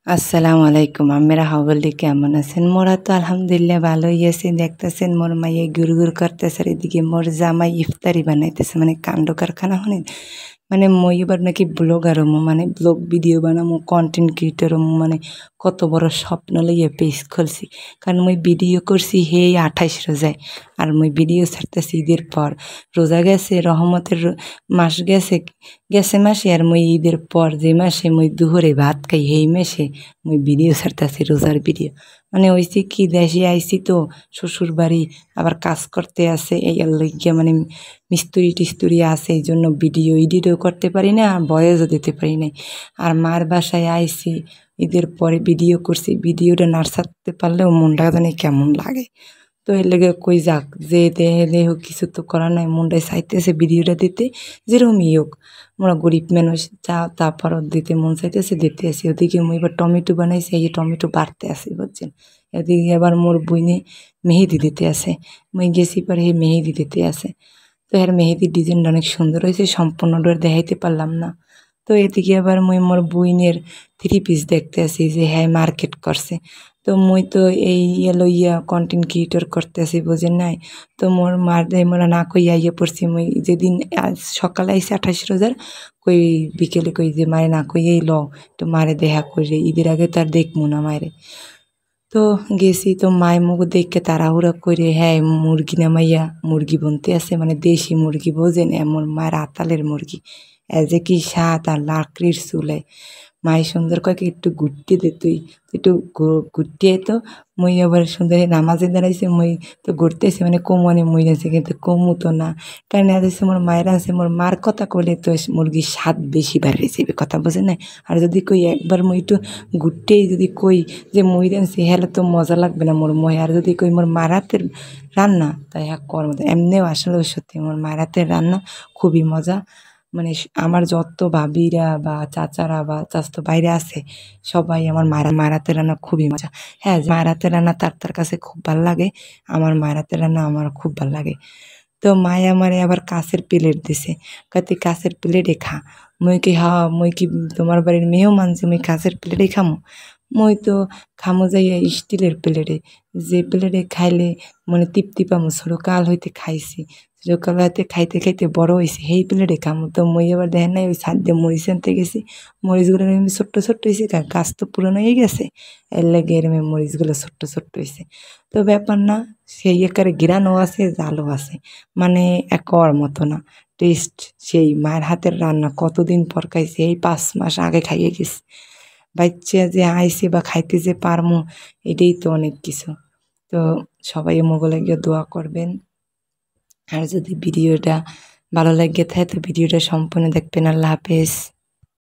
আসসালামু আলাইকুম। আম্মেরা হাওয়ালি কেমন আছেন? মোরা তো আলহামদুলিল্লাহ ভালোই আছি। দেখতেছেন মোর মাইয়ে গুড় করতেছে আর এদিকে মোর জামাই ইফতারি বানাইতেছে মানে কাণ্ড কারখানা হনেন। মানে মই এবার নাকি ব্লগার হমু মানে ব্লগ ভিডিও বানামু কন্টেন্ট ক্রিয়েটর হমু মানে কত বড় স্বপ্ন লইয়া পেজ খুলছি। কারণ মই ভিডিও করছি হেই ২৮ রোজায় আর মই ভিডিও ছাড়তেছি ঈদের পর। রোজা গেছে রহমতের মাস গেছে গেছে মাসে আর মই ঈদের পর যে মাসে মই দুপুরে ভাত খাই সেই মাসে মই ভিডিও ছাড়তেছি রোজার ভিডিও। মানে হইছে কি দেশে আইছি তো শ্বশুর বাড়ি আবার কাজ করতে আছে এই লইগিয়া মানে মিস্ত্রি টিস্তুরি আছে এই জন্য ভিডিও এডিটও করতে পারি না আর ভয়েসও দিতে পারি নাই। আর মার বাসায় আইছি ঈদের পরে ভিডিও করছি ভিডিওটা না ছাড়তে পারলেও মনটা জানি কেমন লাগে। তো এর লেগে কই যাক যে দেহলে হোক কিছু তো করার নাই মনটায় চাইতেছে ভিডিওটা দিতে যেরকমই হোক। আমরা গরিব মানুষ যা তারপরও দিতে মন চাইতেছে দিতে আসি। ওদিকে মুই এবার টমেটো বানাইছি এই যে টমেটো বাড়তে আসি বুঝছেন। এদিকে আবার মোর বইনে মেহেদি দিতে আছে। মুই গেছি পরে সেই মেহেদি দিতে আছে। তো এর মেহেদির ডিজাইনটা অনেক সুন্দর হয়েছে সম্পূর্ণটা দেখাইতে পারলাম না। তো এদিকে আবার মুই মোর বইনের 3 পিস দেখতে আসি যে হ্যাঁ মার্কেট করছে। তো মুই তো এই লইয়া কন্টেন্ট ক্রিয়েটর করতেছি বুঝেন নাই। তো মোর মার মোরা না কইয়া ইয়ে পড়ছি মুই যেদিন আজ সকালে আইসি ২৮ রোজার কই বিকেলে কই যে মারে না কইয়েই ল একটু মারে দেখা করে ঈদের আগে তো আর দেখমু না মায়েরে। তো গেছি তো মায় মুগো দেখে তাড়াহুড়া করে হ্যাঁ মুরগি নামাইয়া মুরগি বুনতে আছে মানে দেশি মুরগি বোঝেন এমন মায়ের আতালের মুরগি যে কি স্বাদ আর লাকড়ির চুলে মায় সুন্দর কয়েক একটু ঘুরতে দে তুই একটু ঘুরতে তো মই আবার সুন্দর নামাজে দাঁড়াইছে মই তো ঘুরতেছি মানে কোমনে মই আছে কিন্তু কমু তো না কারণ আছে মোর মায়ের আছে মোর মার কথা কইলে তো মুরগির স্বাদ বেশি বাড়ে যাবে কথা বোঝে না। আর যদি কই একবার মই একটু ঘুরতেই যদি কই যে মই রাঁধছি হেলে তো মজা লাগবে না মোর মহে। আর যদি কই মোর মার হাতের রান্না তাই হ্যাঁ কর মতো এমনিও আসলে সত্যি মোর মায়ের হাতের রান্না খুবই মজা। মানে আমার যত ভাবিরা বা চাচারা বা চাচাতো ভাইরা আছে সবাই আমার মায়ের হাতের রান্না খুবই মজা। হ্যাঁ মায়ের হাতের রান্না তার কাছে খুব ভাল লাগে। আমার মায়ের হাতের রান্না আমার খুব ভাল লাগে। তো মায়ে আমারে আবার কাঁচের প্লেট দিছে কয় তুই কাঁচের প্লেটে খা। মুই কি হা মুই কি তোমার বাড়ির মেহমান যে মুই কাঁচের প্লেটেই খামু। মুই তো খামু যাইয়া স্টিলের প্লেটে যে প্লেটে খাইলে মানে তৃপ্তি পামু ছোটকাল হইতে খাইছি। ছোটকাল হইতে খাইতে খাইতে বড় হইছি সেই প্লেটে খামু। তো মুই এবার দেখেন নাই ওই ছাদ দিয়ে মরিচ আনতে গেছি মরিচগুলো এমনি ছোট্ট ছোট্ট হয়েছে গাছ তো পুরানো হয়ে গেছে এর লেগে এরম মরিচগুলো ছোট্ট ছোট্ট হয়েছে। তো ব্যাপার না সেই একারে ঘিরানো আছে জালও আছে মানে একর মতো না টেস্ট সেই মায়ের হাতের রান্না কতদিন পর খাইছি এই 5 মাস আগে খাইয়ে গেছি। বাচ্চা যে আইছে বা খাইতে যে পারমু এটাই তো অনেক কিছু। তো সবাই মোগলে গিয়ে দোয়া করবেন। আর যদি ভিডিওটা ভালো লাগে থাকে তো ভিডিওটা সম্পূর্ণ দেখবেন। আল্লাহ হাফেজ।